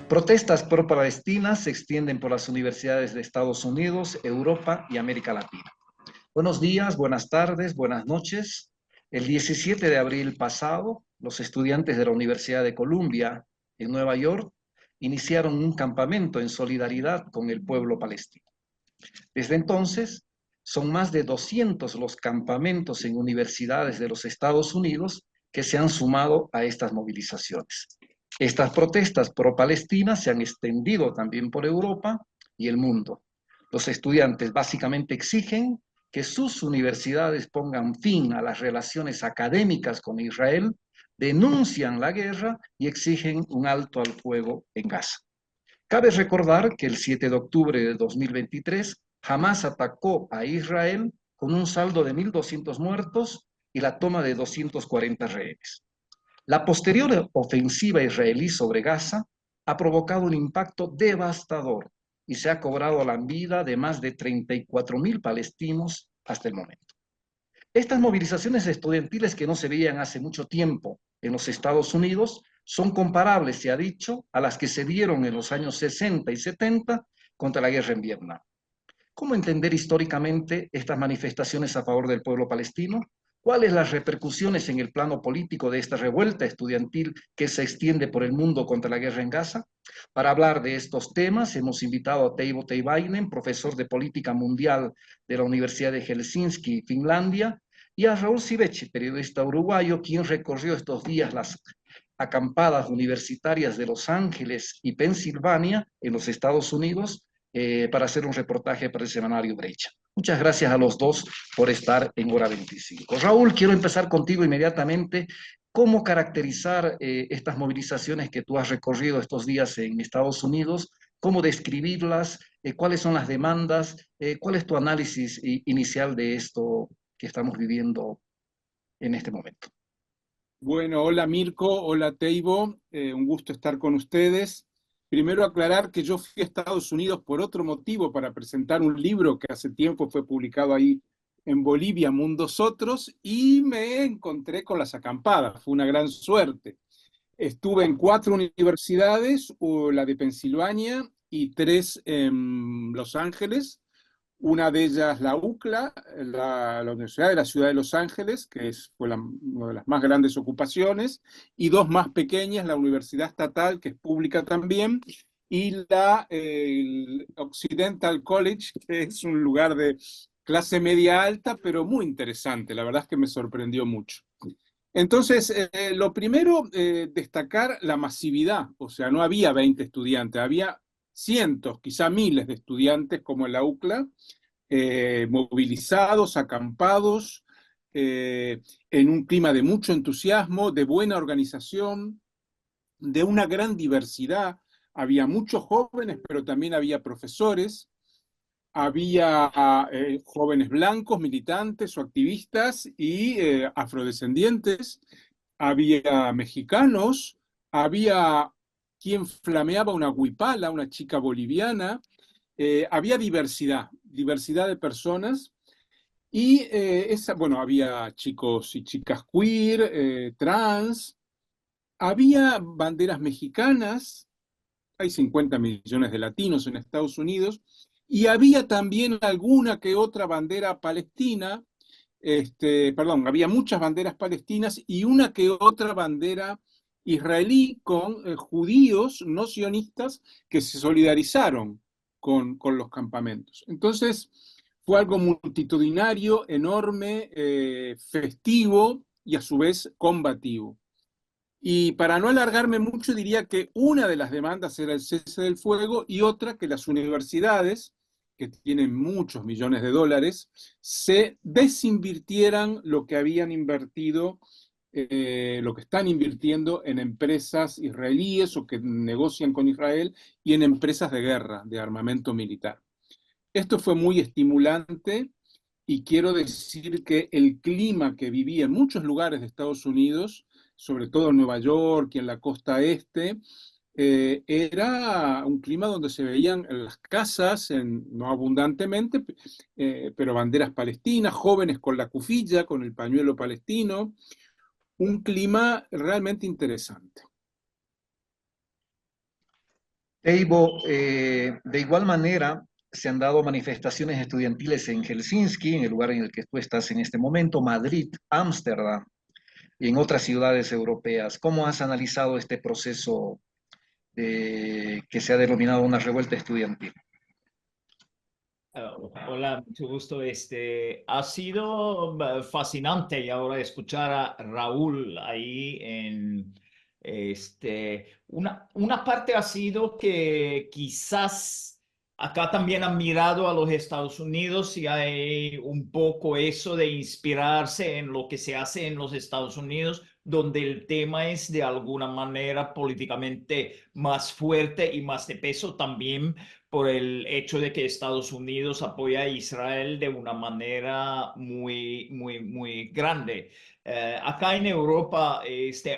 Protestas pro-palestinas se extienden por las universidades de Estados Unidos, Europa y América Latina. Buenos días, buenas tardes, buenas noches. El 17 de abril pasado, los estudiantes de la Universidad de Columbia en Nueva York iniciaron un campamento en solidaridad con el pueblo palestino. Desde entonces, son más de 200 los campamentos en universidades de los Estados Unidos que se han sumado a estas movilizaciones. Estas protestas pro-palestinas se han extendido también por Europa y el mundo. Los estudiantes básicamente exigen que sus universidades pongan fin a las relaciones académicas con Israel, denuncian la guerra y exigen un alto al fuego en Gaza. Cabe recordar que el 7 de octubre de 2023, Hamás atacó a Israel con un saldo de 1.200 muertos y la toma de 240 rehenes. La posterior ofensiva israelí sobre Gaza ha provocado un impacto devastador y se ha cobrado la vida de más de 34.000 palestinos hasta el momento. Estas movilizaciones estudiantiles que no se veían hace mucho tiempo en los Estados Unidos son comparables, se ha dicho, a las que se dieron en los años 60 y 70 contra la guerra en Vietnam. ¿Cómo entender históricamente estas manifestaciones a favor del pueblo palestino? ¿Cuáles las repercusiones en el plano político de esta revuelta estudiantil que se extiende por el mundo contra la guerra en Gaza? Para hablar de estos temas hemos invitado a Teivo Teivainen, profesor de Política Mundial de la Universidad de Helsinki, Finlandia, y a Raúl Sivechi, periodista uruguayo, quien recorrió estos días las acampadas universitarias de Los Ángeles y Pensilvania en los Estados Unidos para hacer un reportaje para el semanario Brecha. Muchas gracias a los dos por estar en Hora 25. Raúl, quiero empezar contigo inmediatamente. ¿Cómo caracterizar estas movilizaciones que tú has recorrido estos días en Estados Unidos? ¿Cómo describirlas? ¿Cuáles son las demandas? ¿Cuál es tu análisis inicial de esto que estamos viviendo en este momento? Bueno, hola Mirko, hola Teivo, un gusto estar con ustedes. Primero aclarar que yo fui a Estados Unidos por otro motivo, para presentar un libro que hace tiempo fue publicado ahí en Bolivia, Mundos Otros, y me encontré con las acampadas, fue una gran suerte. Estuve en 4 universidades, la de Pensilvania y 3 en Los Ángeles. Una de ellas, la UCLA, la Universidad de la Ciudad de Los Ángeles, que fue una de las más grandes ocupaciones, y 2 más pequeñas, la Universidad Estatal, que es pública también, y el Occidental College, que es un lugar de clase media alta, pero muy interesante. La verdad es que me sorprendió mucho. Entonces, lo primero, destacar la masividad. O sea, no había 20 estudiantes, había cientos, quizá miles de estudiantes como en la UCLA, movilizados, acampados, en un clima de mucho entusiasmo, de buena organización, de una gran diversidad. Había muchos jóvenes, pero también había profesores, había jóvenes blancos, militantes o activistas y afrodescendientes, había mexicanos, había quien flameaba una huipala, una chica boliviana, había diversidad de personas y bueno, había chicos y chicas queer, trans, había banderas mexicanas, hay 50 millones de latinos en Estados Unidos, y había también alguna que otra bandera palestina, perdón, había muchas banderas palestinas y una que otra bandera israelí con judíos no sionistas que se solidarizaron con los campamentos. Entonces, fue algo multitudinario, enorme, festivo y a su vez combativo. Y para no alargarme mucho, diría que una de las demandas era el cese del fuego y otra que las universidades, que tienen muchos millones de dólares, se desinvirtieran lo que habían invertido, lo que están invirtiendo en empresas israelíes o que negocian con Israel y en empresas de guerra, de armamento militar. Esto fue muy estimulante y quiero decir que el clima que vivía en muchos lugares de Estados Unidos, sobre todo en Nueva York y en la costa este, era un clima donde se veían en las casas, no abundantemente, pero banderas palestinas, jóvenes con la cufilla, con el pañuelo palestino, un clima realmente interesante. Eibo, de igual manera, se han dado manifestaciones estudiantiles en Helsinki, en el lugar en el que tú estás en este momento, Madrid, Ámsterdam y en otras ciudades europeas. ¿Cómo has analizado este proceso que se ha denominado una revuelta estudiantil? Hola, mucho gusto. Ha sido fascinante y ahora escuchar a Raúl ahí en una parte ha sido que quizás acá también han mirado a los Estados Unidos y hay un poco eso de inspirarse en lo que se hace en los Estados Unidos, donde el tema es de alguna manera políticamente más fuerte y más de peso también por el hecho de que Estados Unidos apoya a Israel de una manera muy grande. Acá en Europa,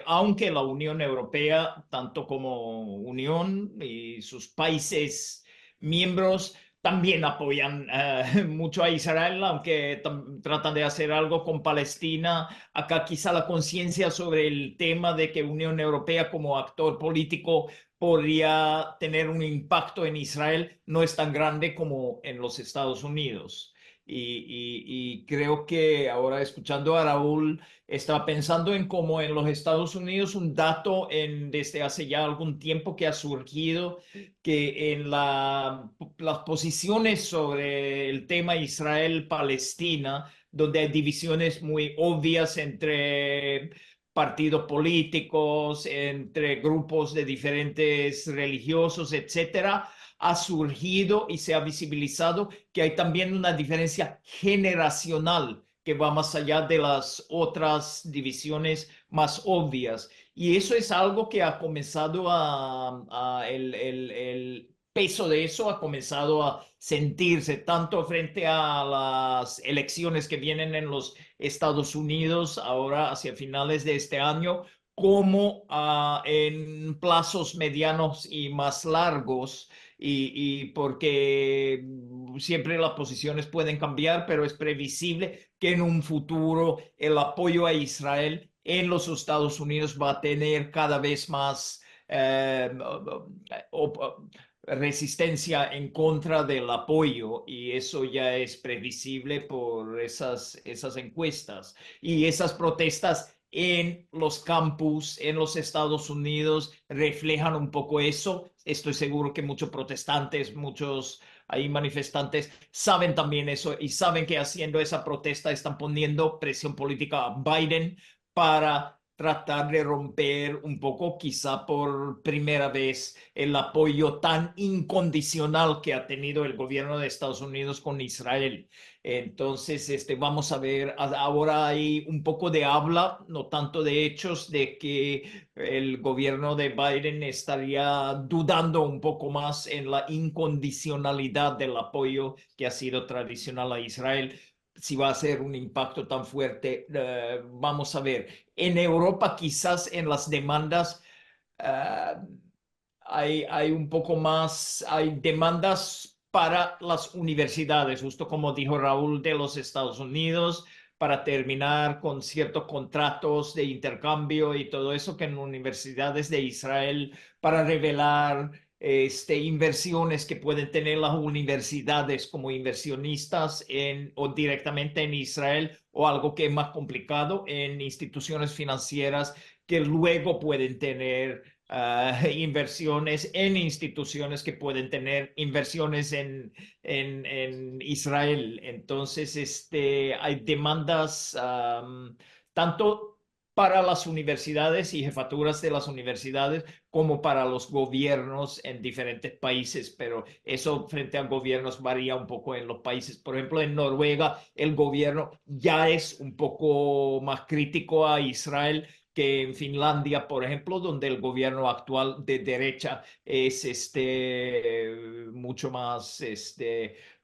aunque la Unión Europea, tanto como Unión y sus países miembros, también apoyan mucho a Israel, aunque tratan de hacer algo con Palestina. Acá quizá la conciencia sobre el tema de que Unión Europea como actor político podría tener un impacto en Israel no es tan grande como en los Estados Unidos. Y creo que ahora escuchando a Raúl, estaba pensando en cómo en los Estados Unidos un dato desde hace ya algún tiempo que ha surgido, que en las posiciones sobre el tema Israel-Palestina, donde hay divisiones muy obvias entre partidos políticos, entre grupos de diferentes religiosos, etcétera, ha surgido y se ha visibilizado que hay también una diferencia generacional que va más allá de las otras divisiones más obvias. Y eso es algo que ha comenzado el peso de eso ha comenzado a sentirse tanto frente a las elecciones que vienen en los Estados Unidos ahora hacia finales de este año, como en plazos medianos y más largos, y porque siempre las posiciones pueden cambiar, pero es previsible que en un futuro el apoyo a Israel en los Estados Unidos va a tener cada vez más resistencia en contra del apoyo, y eso ya es previsible por esas encuestas y esas protestas en los campus en los Estados Unidos reflejan un poco eso. Estoy seguro que muchos protestantes, muchos ahí manifestantes saben también eso y saben que haciendo esa protesta están poniendo presión política a Biden para tratar de romper un poco, quizá por primera vez, el apoyo tan incondicional que ha tenido el gobierno de Estados Unidos con Israel. Entonces, vamos a ver, ahora hay un poco de habla, no tanto de hechos, de que el gobierno de Biden estaría dudando un poco más en la incondicionalidad del apoyo que ha sido tradicional a Israel. Si va a ser un impacto tan fuerte, vamos a ver. En Europa, quizás en las demandas, uh, hay un poco más, hay demandas para las universidades, justo como dijo Raúl de los Estados Unidos, para terminar con ciertos contratos de intercambio y todo eso que en universidades de Israel para revelar inversiones que pueden tener las universidades como inversionistas o directamente en Israel, o algo que es más complicado en instituciones financieras que luego pueden tener inversiones en instituciones que pueden tener inversiones en Israel. Entonces, hay demandas tanto para las universidades y jefaturas de las universidades como para los gobiernos en diferentes países, pero eso frente a gobiernos varía un poco en los países. Por ejemplo, en Noruega el gobierno ya es un poco más crítico a Israel que en Finlandia, por ejemplo, donde el gobierno actual de derecha es mucho más,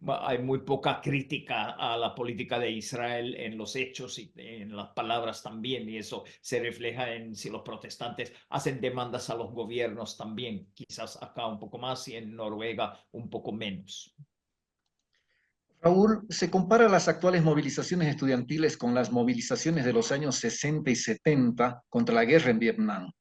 hay muy poca crítica a la política de Israel en los hechos y en las palabras también, y eso se refleja en si los protestantes hacen demandas a los gobiernos también, quizás acá un poco más y en Noruega un poco menos. Raúl, se compara las actuales movilizaciones estudiantiles con las movilizaciones de los años 60 y 70 contra la guerra en Vietnam.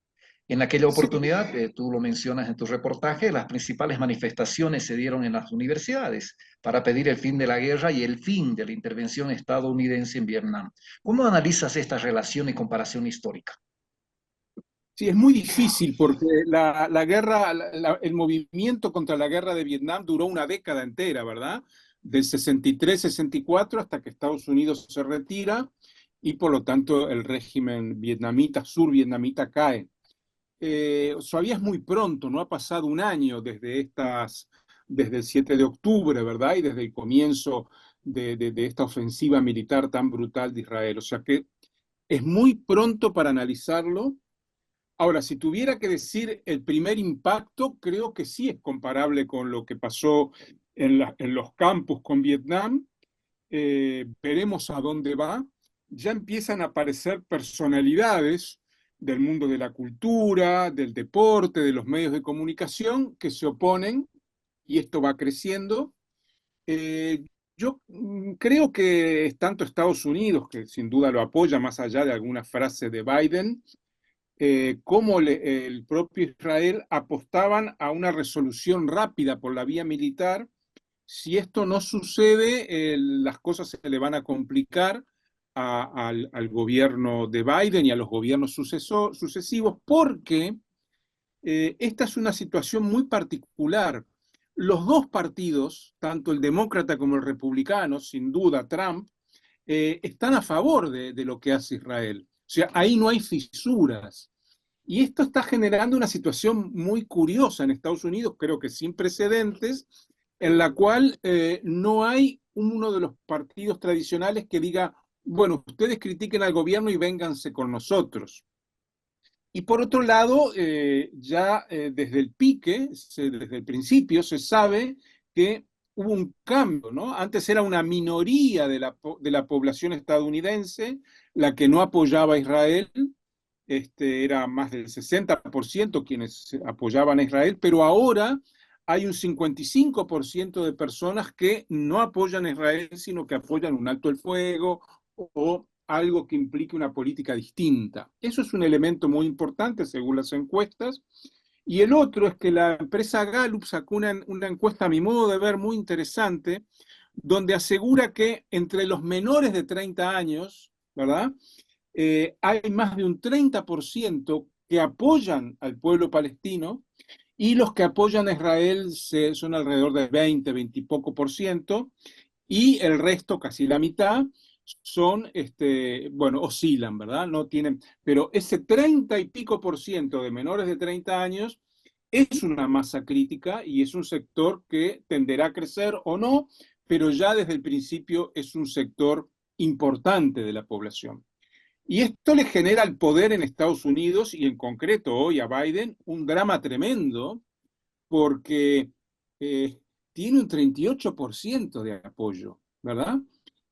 En aquella Sí, oportunidad, tú lo mencionas en tu reportaje, las principales manifestaciones se dieron en las universidades para pedir el fin de la guerra y el fin de la intervención estadounidense en Vietnam. ¿Cómo analizas esta relación y comparación histórica? sí, es muy difícil porque la guerra, el movimiento contra la guerra de Vietnam duró una década entera, ¿verdad? Del 63-64 hasta que Estados Unidos se retira y por lo tanto el régimen vietnamita, sur-vietnamita cae. Todavía es muy pronto, no ha pasado un año desde el 7 de octubre, ¿verdad? Y desde el comienzo de esta ofensiva militar tan brutal de Israel. O sea que es muy pronto para analizarlo. Ahora, si tuviera que decir el primer impacto, creo que sí es comparable con lo que pasó en los campus con Vietnam. Veremos a dónde va. Ya empiezan a aparecer personalidades del mundo de la cultura, del deporte, de los medios de comunicación que se oponen y esto va creciendo. Yo creo que es tanto Estados Unidos, que sin duda lo apoya más allá de alguna frase de Biden, como el propio Israel apostaban a una resolución rápida por la vía militar. Si esto no sucede, las cosas se le van a complicar al gobierno de Biden y a los gobiernos sucesivos, porque esta es una situación muy particular. Los dos partidos, tanto el demócrata como el republicano, sin duda Trump, están a favor de lo que hace Israel. O sea, ahí no hay fisuras. Y esto está generando una situación muy curiosa en Estados Unidos, creo que sin precedentes, en la cual no hay uno de los partidos tradicionales que diga, bueno, ustedes critiquen al gobierno y vénganse con nosotros. Y por otro lado, ya desde el pique, desde el principio, se sabe que hubo un cambio, ¿no? Antes era una minoría de la población estadounidense la que no apoyaba a Israel, era más del 60% quienes apoyaban a Israel, pero ahora hay un 55% de personas que no apoyan a Israel, sino que apoyan un alto el fuego o algo que implique una política distinta. Eso es un elemento muy importante según las encuestas. Y el otro es que la empresa Gallup sacó una encuesta, a mi modo de ver, muy interesante, donde asegura que entre los menores de 30 años, ¿verdad? Hay más de un 30% que apoyan al pueblo palestino y los que apoyan a Israel son alrededor de 20 y poco por ciento, y el resto, casi la mitad, son, bueno, oscilan, ¿verdad? No tienen, pero ese 30 y pico por ciento de menores de 30 años es una masa crítica y es un sector que tenderá a crecer o no, pero ya desde el principio es un sector importante de la población. Y esto le genera al poder en Estados Unidos y en concreto hoy a Biden un drama tremendo porque eh, tiene un 38% de apoyo, ¿verdad?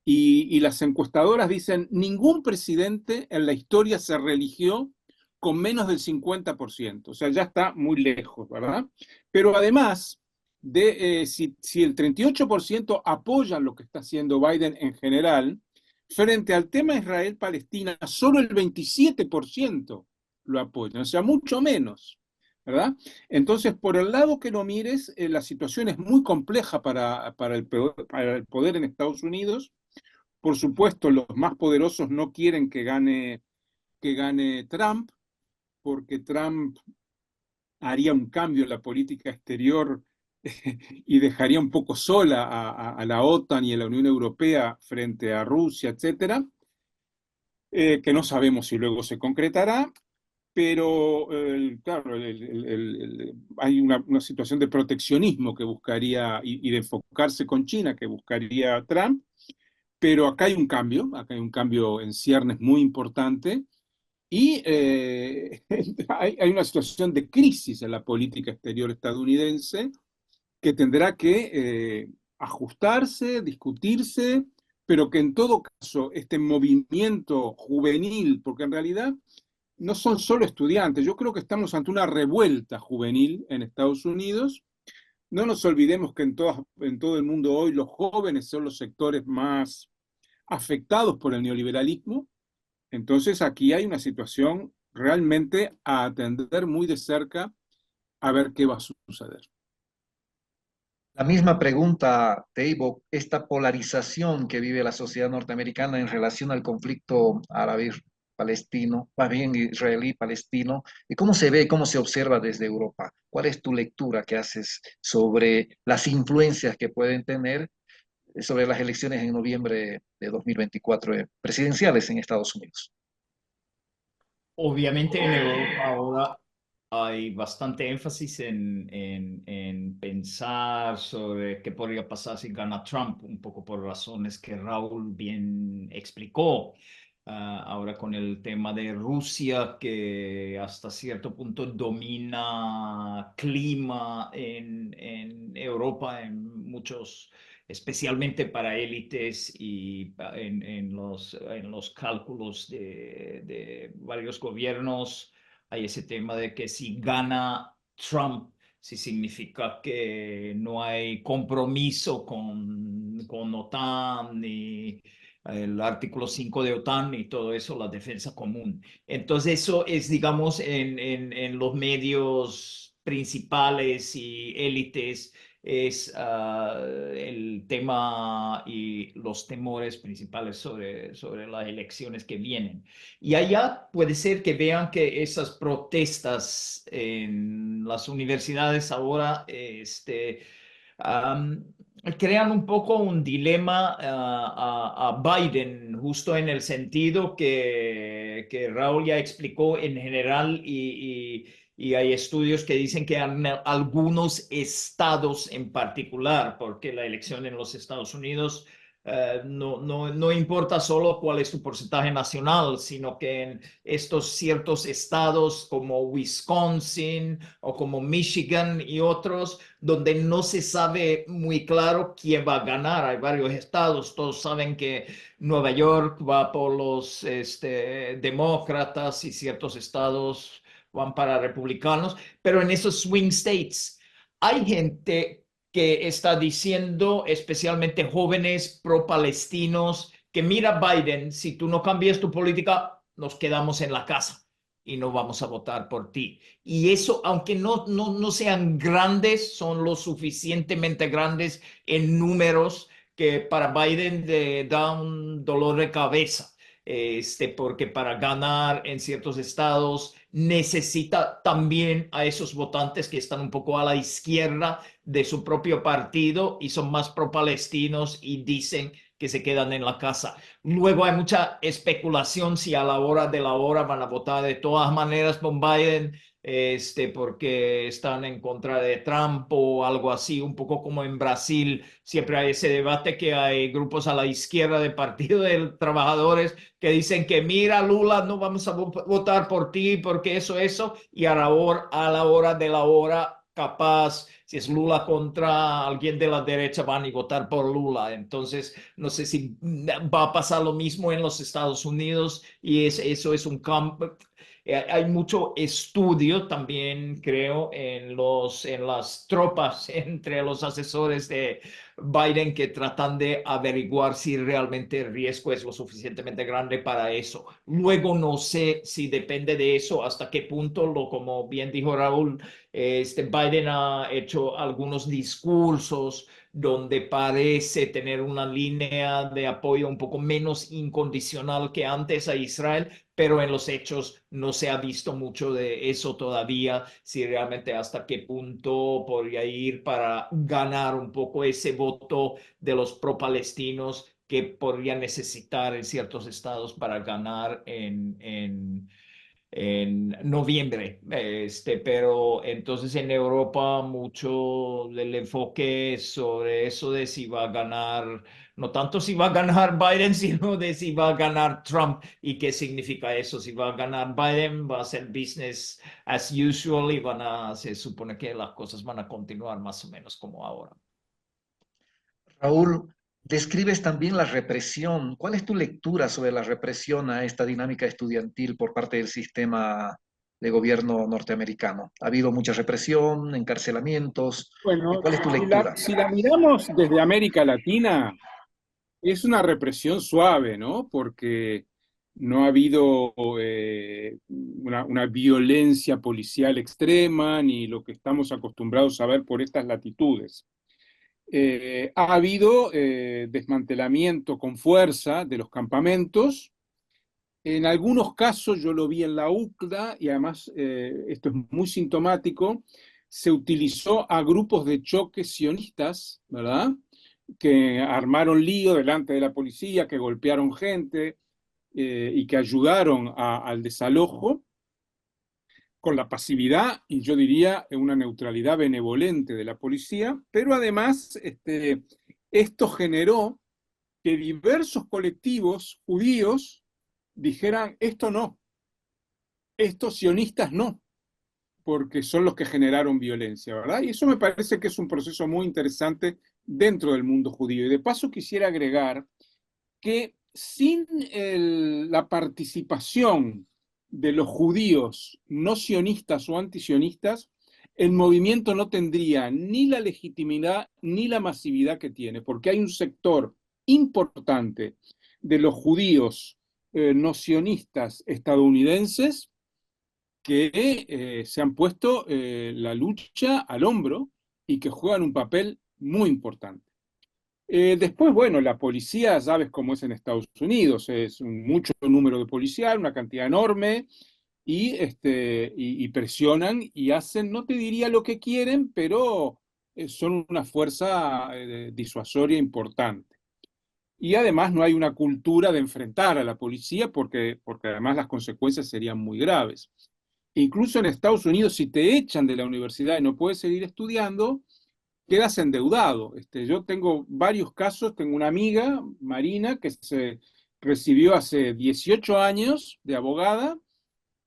Y las encuestadoras dicen, ningún presidente en la historia se reeligió con menos del 50%, o sea, ya está muy lejos, ¿verdad? Pero además, si el 38% apoyan lo que está haciendo Biden en general, frente al tema Israel-Palestina, solo el 27% lo apoyan, o sea, mucho menos, ¿verdad? Entonces, por el lado que lo mires, la situación es muy compleja para el poder en Estados Unidos. Por supuesto, los más poderosos no quieren que gane Trump, porque Trump haría un cambio en la política exterior y dejaría un poco sola a la OTAN y a la Unión Europea frente a Rusia, etcétera, que no sabemos si luego se concretará, pero claro, hay una situación de proteccionismo que buscaría y de enfocarse con China que buscaría Trump, pero acá hay un cambio en ciernes muy importante y hay una situación de crisis en la política exterior estadounidense que tendrá que ajustarse, discutirse, pero que en todo caso este movimiento juvenil, porque en realidad no son solo estudiantes, yo creo que estamos ante una revuelta juvenil en Estados Unidos. No nos olvidemos que en todo el mundo hoy los jóvenes son los sectores más afectados por el neoliberalismo. Entonces aquí hay una situación realmente a atender muy de cerca a ver qué va a suceder. La misma pregunta, Teibo, esta polarización que vive la sociedad norteamericana en relación al conflicto árabe-palestino, más bien israelí-palestino, y cómo se ve, cómo se observa desde Europa. ¿Cuál es tu lectura que haces sobre las influencias que pueden tener sobre las elecciones en noviembre de 2024 presidenciales en Estados Unidos? Obviamente en Europa ahora hay bastante énfasis en pensar sobre qué podría pasar si gana Trump, un poco por razones que Raúl bien explicó. Ahora con el tema de Rusia, que hasta cierto punto domina clima en Europa, en muchos, especialmente para élites y en los cálculos de varios gobiernos. Hay ese tema de que si gana Trump, si significa que no hay compromiso con OTAN ni el artículo 5 de OTAN y todo eso, la defensa común. Entonces eso es, digamos, en los medios principales y élites es el tema y los temores principales sobre las elecciones que vienen. Y allá puede ser que vean que esas protestas en las universidades ahora um, crean un poco un dilema a Biden, justo en el sentido que Raúl ya explicó en general y hay estudios que dicen que algunos estados en particular, porque la elección en los Estados Unidos no importa solo cuál es tu porcentaje nacional, sino que en estos ciertos estados como Wisconsin o como Michigan y otros, donde no se sabe muy claro quién va a ganar. Hay varios estados, todos saben que Nueva York va por los demócratas y ciertos estados van para republicanos, pero en esos swing states hay gente que está diciendo, especialmente jóvenes pro-palestinos, que mira Biden, si tú no cambias tu política, nos quedamos en la casa y no vamos a votar por ti. Y eso, aunque no sean grandes, son lo suficientemente grandes en números que para Biden le da un dolor de cabeza. Porque para ganar en ciertos estados necesita también a esos votantes que están un poco a la izquierda de su propio partido y son más pro-palestinos y dicen que se quedan en la casa. Luego hay mucha especulación si a la hora de la hora van a votar de todas maneras por Biden, porque están en contra de Trump o algo así, un poco como en Brasil. Siempre hay ese debate que hay grupos a la izquierda del Partido de Trabajadores que dicen que mira, Lula, no vamos a votar por ti porque eso, y a la hora de la hora, capaz, si es Lula contra alguien de la derecha, van a votar por Lula. Entonces, no sé si va a pasar lo mismo en los Estados Unidos y eso es un cambio. Hay mucho estudio también, creo, en las tropas, entre los asesores de Biden que tratan de averiguar si realmente el riesgo es lo suficientemente grande para eso. Luego no sé si depende de eso, hasta qué punto, como bien dijo Raúl, Biden ha hecho algunos discursos donde parece tener una línea de apoyo un poco menos incondicional que antes a Israel, pero en los hechos no se ha visto mucho de eso todavía, si realmente hasta qué punto podría ir para ganar un poco ese voto de los pro-palestinos que podrían necesitar en ciertos estados para ganar en noviembre. Pero entonces en Europa mucho del enfoque sobre eso de si va a ganar, no tanto si va a ganar Biden, sino de si va a ganar Trump y qué significa eso. Si va a ganar Biden, va a ser business as usual y se supone que las cosas van a continuar más o menos como ahora. Raúl, describes también la represión. ¿Cuál es tu lectura sobre la represión a esta dinámica estudiantil por parte del sistema de gobierno norteamericano? ¿Ha habido mucha represión, encarcelamientos? Bueno, ¿Cuál es tu lectura? si la miramos desde América Latina, es una represión suave, ¿no? Porque no ha habido una violencia policial extrema, ni lo que estamos acostumbrados a ver por estas latitudes. Ha habido desmantelamiento con fuerza de los campamentos. En algunos casos, yo lo vi en la UCLA, y además esto es muy sintomático, se utilizó a grupos de choque sionistas, ¿verdad? Que armaron lío delante de la policía, que golpearon gente y que ayudaron al desalojo con la pasividad y yo diría una neutralidad benevolente de la policía, pero además esto generó que diversos colectivos judíos dijeran, esto no, estos sionistas no, porque son los que generaron violencia, ¿verdad? Y eso me parece que es un proceso muy interesante dentro del mundo judío. Y de paso quisiera agregar que sin la participación de los judíos no sionistas o antisionistas, el movimiento no tendría ni la legitimidad ni la masividad que tiene, porque hay un sector importante de los judíos no sionistas estadounidenses que se han puesto la lucha al hombro y que juegan un papel muy importante. Después, bueno, la policía, sabes cómo es en Estados Unidos, es mucho número de policía, una cantidad enorme, y presionan y hacen, no te diría lo que quieren, pero son una fuerza disuasoria importante. Y además no hay una cultura de enfrentar a la policía porque además las consecuencias serían muy graves. Incluso en Estados Unidos, si te echan de la universidad y no puedes seguir estudiando, quedas endeudado. Yo tengo varios casos, tengo una amiga, Marina, que se recibió hace 18 años de abogada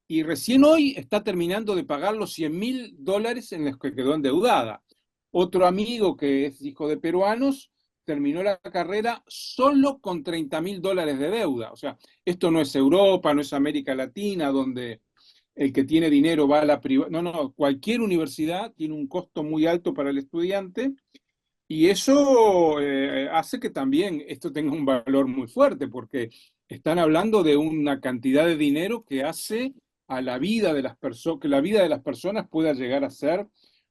y recién hoy está terminando de pagar los $100.000 en los que quedó endeudada. Otro amigo que es hijo de peruanos terminó la carrera solo con $30.000 de deuda. O sea, esto no es Europa, no es América Latina, donde el que tiene dinero va a la privada. No, no, cualquier universidad tiene un costo muy alto para el estudiante y eso hace que también esto tenga un valor muy fuerte, porque están hablando de una cantidad de dinero que hace a la vida de las personas, que la vida de las personas pueda llegar a ser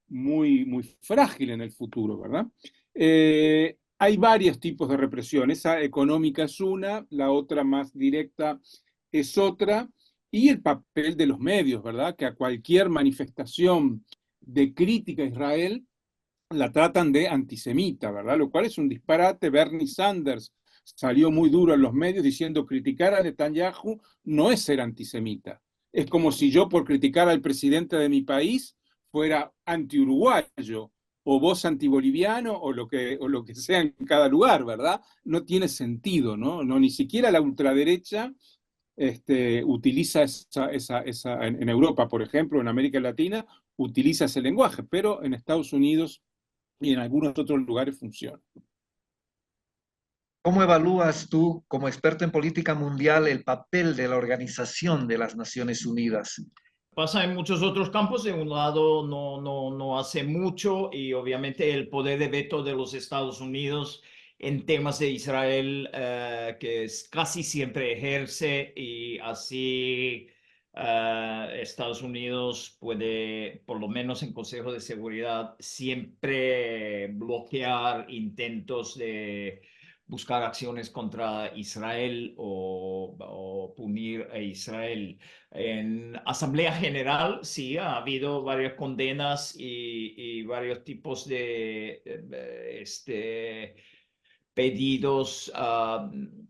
muy, muy frágil en el futuro, ¿verdad? Hay varios tipos de represión. Esa económica es una, la otra más directa es otra, y el papel de los medios, ¿verdad? Que a cualquier manifestación de crítica a Israel la tratan de antisemita, ¿verdad? Lo cual es un disparate. Bernie Sanders salió muy duro en los medios diciendo criticar a Netanyahu no es ser antisemita. Es como si yo por criticar al presidente de mi país fuera anti-uruguayo o vos antiboliviano o lo que sea en cada lugar, ¿verdad? No tiene sentido, ¿no? No, ni siquiera la ultraderecha utiliza en Europa, por ejemplo, en América Latina, utiliza ese lenguaje, pero en Estados Unidos y en algunos otros lugares funciona. ¿Cómo evalúas tú, como experto en política mundial, el papel de la Organización de las Naciones Unidas? Pasa en muchos otros campos. De un lado, no hace mucho y obviamente el poder de veto de los Estados Unidos en temas de Israel, que casi siempre ejerce y así Estados Unidos puede, por lo menos en Consejo de Seguridad, siempre bloquear intentos de buscar acciones contra Israel o punir a Israel. En Asamblea General, sí, ha habido varias condenas y varios tipos de pedidos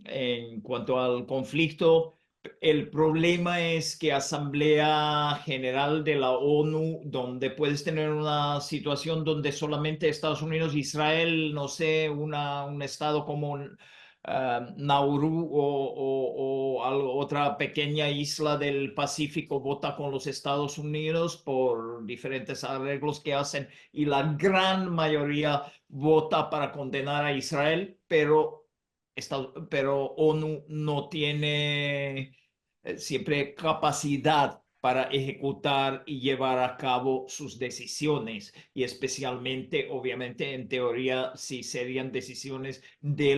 en cuanto al conflicto. El problema es que Asamblea General de la ONU, donde puedes tener una situación donde solamente Estados Unidos, Israel, no sé, un estado como Nauru o otra pequeña isla del Pacífico vota con los Estados Unidos por diferentes arreglos que hacen y la gran mayoría vota para condenar a Israel, pero ONU no tiene siempre capacidad para ejecutar y llevar a cabo sus decisiones. Y especialmente, obviamente, en teoría, si serían decisiones de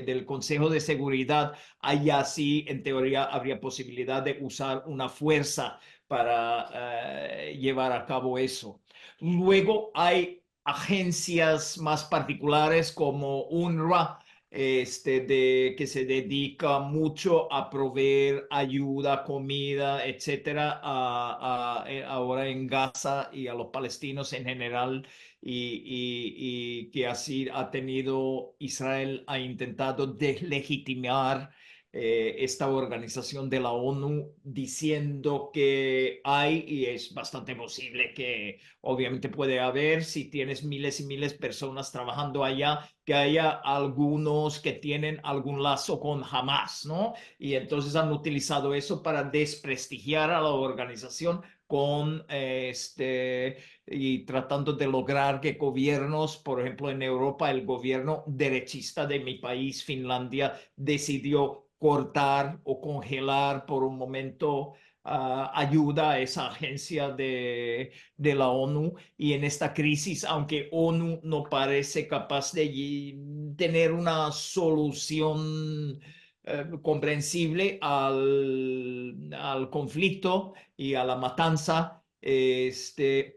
del Consejo de Seguridad, allá sí, en teoría, habría posibilidad de usar una fuerza para llevar a cabo eso. Luego hay agencias más particulares como UNRWA, que se dedica mucho a proveer ayuda, comida, etcétera, ahora en Gaza y a los palestinos en general, y que así ha tenido Israel, ha intentado deslegitimar esta organización de la ONU diciendo que hay, y es bastante posible que obviamente puede haber, si tienes miles y miles de personas trabajando allá, que haya algunos que tienen algún lazo con Hamas, ¿no? Y entonces han utilizado eso para desprestigiar a la organización con y tratando de lograr que gobiernos, por ejemplo, en Europa, el gobierno derechista de mi país, Finlandia, decidió cortar o congelar por un momento ayuda a esa agencia de la ONU. Y en esta crisis, aunque ONU no parece capaz de tener una solución comprensible al conflicto y a la matanza,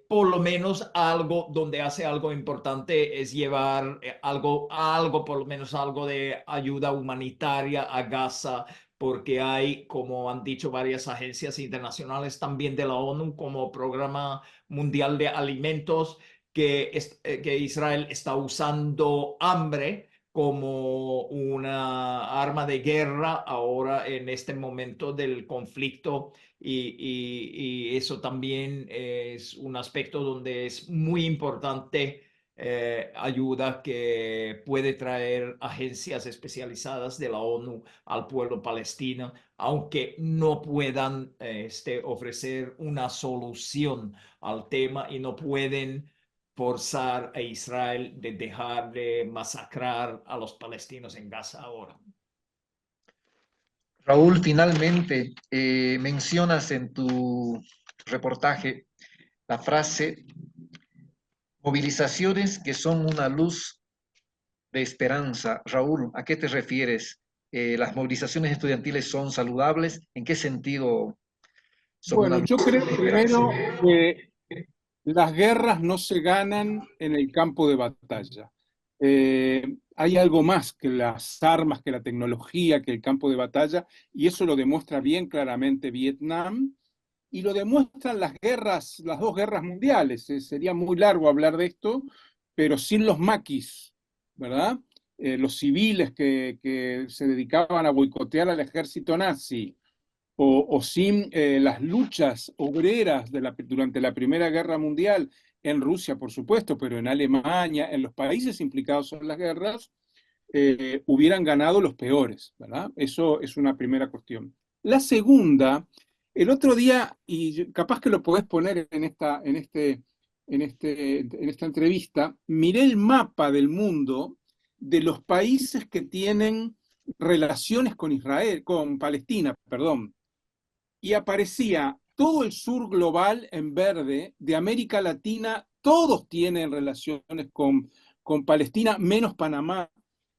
por lo menos algo donde hace algo importante es llevar algo, por lo menos algo de ayuda humanitaria a Gaza, porque hay, como han dicho varias agencias internacionales, también de la ONU, como Programa Mundial de Alimentos, que Israel está usando hambre como una arma de guerra ahora en este momento del conflicto, y eso también es un aspecto donde es muy importante ayuda que puede traer agencias especializadas de la ONU al pueblo palestino, aunque no puedan ofrecer una solución al tema y no pueden forzar a Israel de dejar de masacrar a los palestinos en Gaza ahora. Raúl, finalmente mencionas en tu reportaje la frase movilizaciones que son una luz de esperanza. Raúl, ¿a qué te refieres? ¿Las movilizaciones estudiantiles son saludables? ¿En qué sentido son una Bueno, luz yo creo de esperanza? primero que las guerras no se ganan en el campo de batalla. Hay algo más que las armas, que la tecnología, que el campo de batalla, y eso lo demuestra bien claramente Vietnam, y lo demuestran las guerras, las dos guerras mundiales. Sería muy largo hablar de esto, pero sin los maquis, ¿verdad? Los civiles que se dedicaban a boicotear al ejército nazi, o sin las luchas obreras durante la Primera Guerra Mundial, en Rusia, por supuesto, pero en Alemania, en los países implicados en las guerras, hubieran ganado los peores, ¿verdad? Eso es una primera cuestión. La segunda, el otro día, y capaz que lo podés poner en esta entrevista, miré el mapa del mundo de los países que tienen relaciones con Israel, con Palestina, perdón, y aparecía todo el sur global en verde, de América Latina, todos tienen relaciones con Palestina, menos Panamá.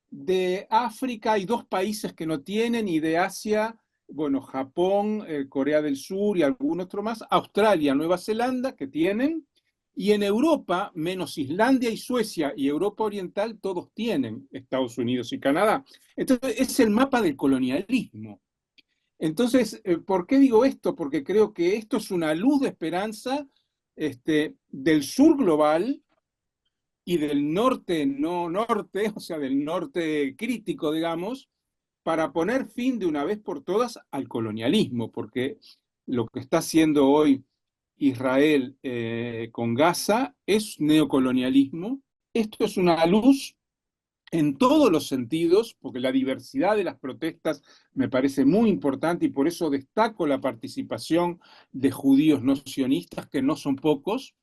De África hay dos países que no tienen, y de Asia, bueno, Japón, Corea del Sur y algún otro más, Australia, Nueva Zelanda, que tienen, y en Europa, menos Islandia y Suecia y Europa Oriental, todos tienen, Estados Unidos y Canadá. Entonces, es el mapa del colonialismo. Entonces, ¿por qué digo esto? Porque creo que esto es una luz de esperanza del sur global y del norte no norte, o sea, del norte crítico, digamos, para poner fin de una vez por todas al colonialismo, porque lo que está haciendo hoy Israel con Gaza es neocolonialismo. Esto es una luz en todos los sentidos, porque la diversidad de las protestas me parece muy importante, y por eso destaco la participación de judíos no sionistas, que no son pocos.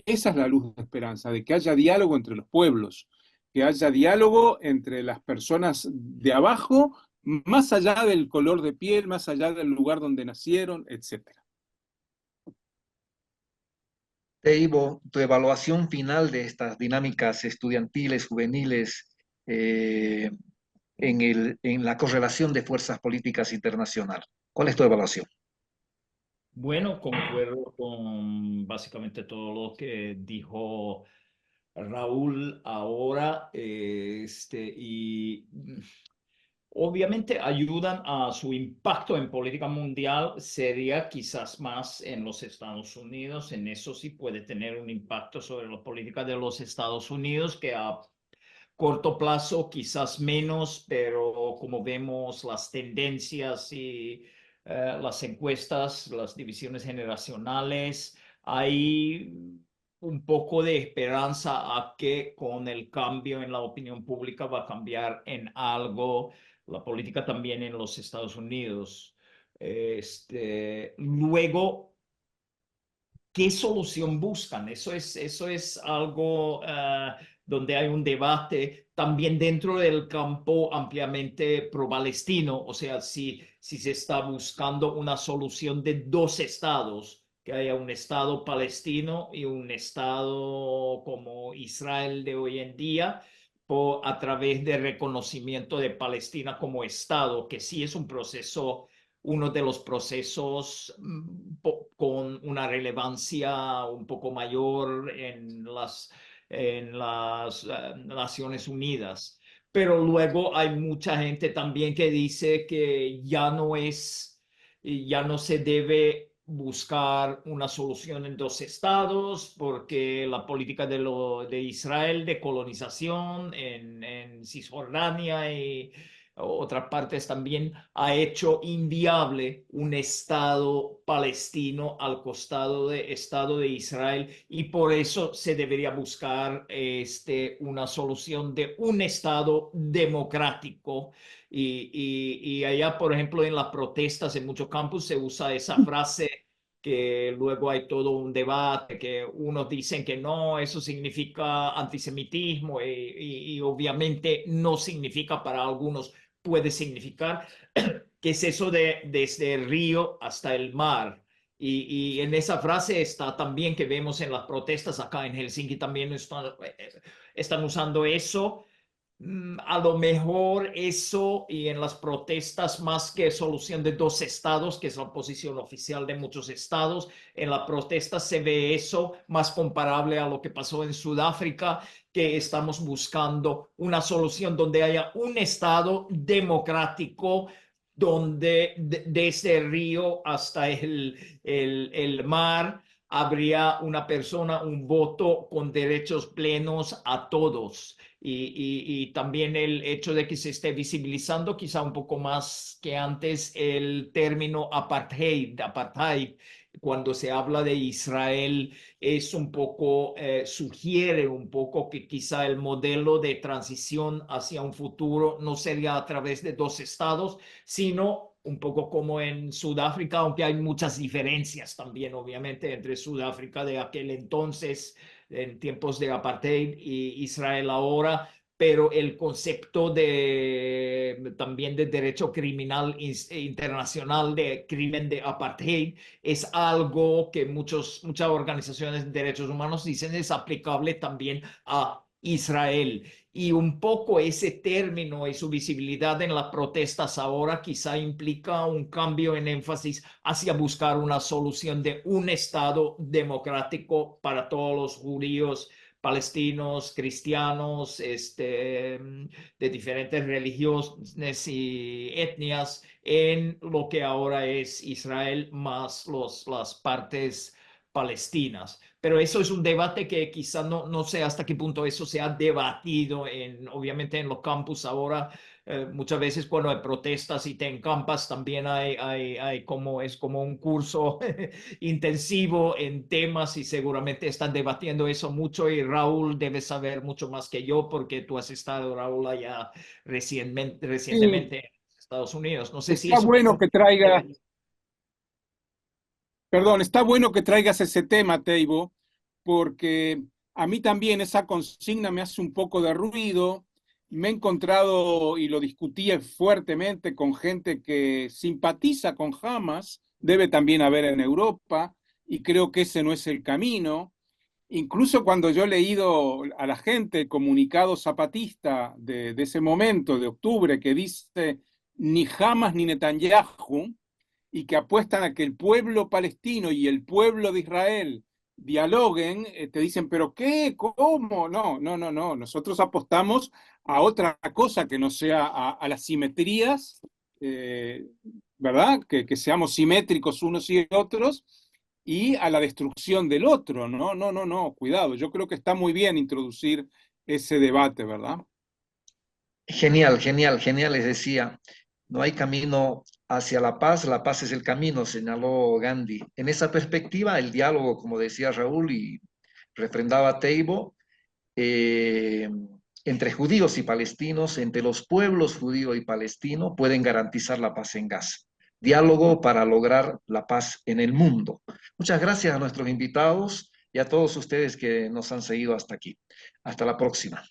Esa es la luz de esperanza, de que haya diálogo entre los pueblos, que haya diálogo entre las personas de abajo, más allá del color de piel, más allá del lugar donde nacieron, etc. Teivo, tu evaluación final de estas dinámicas estudiantiles, juveniles, eh, en la correlación de fuerzas políticas internacional. ¿Cuál es tu evaluación? Bueno, concuerdo con básicamente todo lo que dijo Raúl ahora, obviamente ayudan a su impacto en política mundial, sería quizás más en los Estados Unidos, en eso sí puede tener un impacto sobre la política de los Estados Unidos, que a corto plazo quizás menos, pero como vemos las tendencias y las encuestas, las divisiones generacionales, hay un poco de esperanza a que con el cambio en la opinión pública va a cambiar en algo la política también en los Estados Unidos. Luego, ¿qué solución buscan? Eso es algo donde hay un debate también dentro del campo ampliamente pro-palestino, o sea, si se está buscando una solución de dos estados, que haya un estado palestino y un estado como Israel de hoy en día, a través de reconocimiento de Palestina como estado, que sí es un proceso, uno de los procesos con una relevancia un poco mayor en las Naciones Unidas. Pero luego hay mucha gente también que dice que ya no se debe buscar una solución en dos estados porque la política de Israel de colonización en Cisjordania y otras partes también ha hecho inviable un Estado palestino al costado de Estado de Israel y por eso se debería buscar una solución de un Estado democrático. Y allá, por ejemplo, en las protestas en muchos campus se usa esa frase que luego hay todo un debate, que unos dicen que no, eso significa antisemitismo y obviamente no significa para algunos puede significar, que es eso de desde el río hasta el mar. Y en esa frase está también que vemos en las protestas acá en Helsinki, también están usando eso. A lo mejor eso y en las protestas más que solución de dos estados, que es la posición oficial de muchos estados, en la protesta se ve eso más comparable a lo que pasó en Sudáfrica, que estamos buscando una solución donde haya un estado democrático donde desde el río hasta el mar habría una persona, un voto con derechos plenos a todos y también el hecho de que se esté visibilizando quizá un poco más que antes el término apartheid, cuando se habla de Israel, es un poco, sugiere un poco que quizá el modelo de transición hacia un futuro no sería a través de dos estados, sino un poco como en Sudáfrica, aunque hay muchas diferencias también, obviamente, entre Sudáfrica de aquel entonces en tiempos de apartheid y Israel ahora, pero el concepto también de derecho criminal internacional de crimen de apartheid es algo que muchas organizaciones de derechos humanos dicen es aplicable también a Israel. Y un poco ese término y su visibilidad en las protestas ahora quizá implica un cambio en énfasis hacia buscar una solución de un Estado democrático para todos los judíos, palestinos, cristianos, de diferentes religiones y etnias en lo que ahora es Israel más las partes palestinas. Pero eso es un debate que quizá no sé hasta qué punto eso se ha debatido obviamente en los campus ahora. Muchas veces cuando hay protestas y te encampas también hay como es como un curso intensivo en temas y seguramente están debatiendo eso mucho y Raúl debe saber mucho más que yo porque tú has estado, Raúl, allá Sí, recientemente en Estados Unidos. No sé si está eso bueno que traiga, perdón, está bueno que traigas ese tema, Teivo, porque a mí también esa consigna me hace un poco de ruido. Me he encontrado y lo discutí fuertemente con gente que simpatiza con Hamas, debe también haber en Europa, y creo que ese no es el camino. incluso cuando yo he leído a la gente el comunicado zapatista de ese momento, de octubre, que dice ni Hamas ni Netanyahu, y que apuestan a que el pueblo palestino y el pueblo de Israel dialoguen, te dicen, ¿pero qué? ¿Cómo? No, no, no, no. Nosotros apostamos a otra cosa que no sea a las simetrías, ¿verdad? Que seamos simétricos unos y otros, y a la destrucción del otro. No, no, no, no, cuidado. Yo creo que está muy bien introducir ese debate, ¿verdad? Genial, genial, genial, les decía. No hay camino hacia la paz es el camino, señaló Gandhi. En esa perspectiva, el diálogo, como decía Raúl y refrendaba Teibo, eh, entre judíos y palestinos, entre los pueblos judío y palestino, pueden garantizar la paz en Gaza. Diálogo para lograr la paz en el mundo. Muchas gracias a nuestros invitados y a todos ustedes que nos han seguido hasta aquí. Hasta la próxima.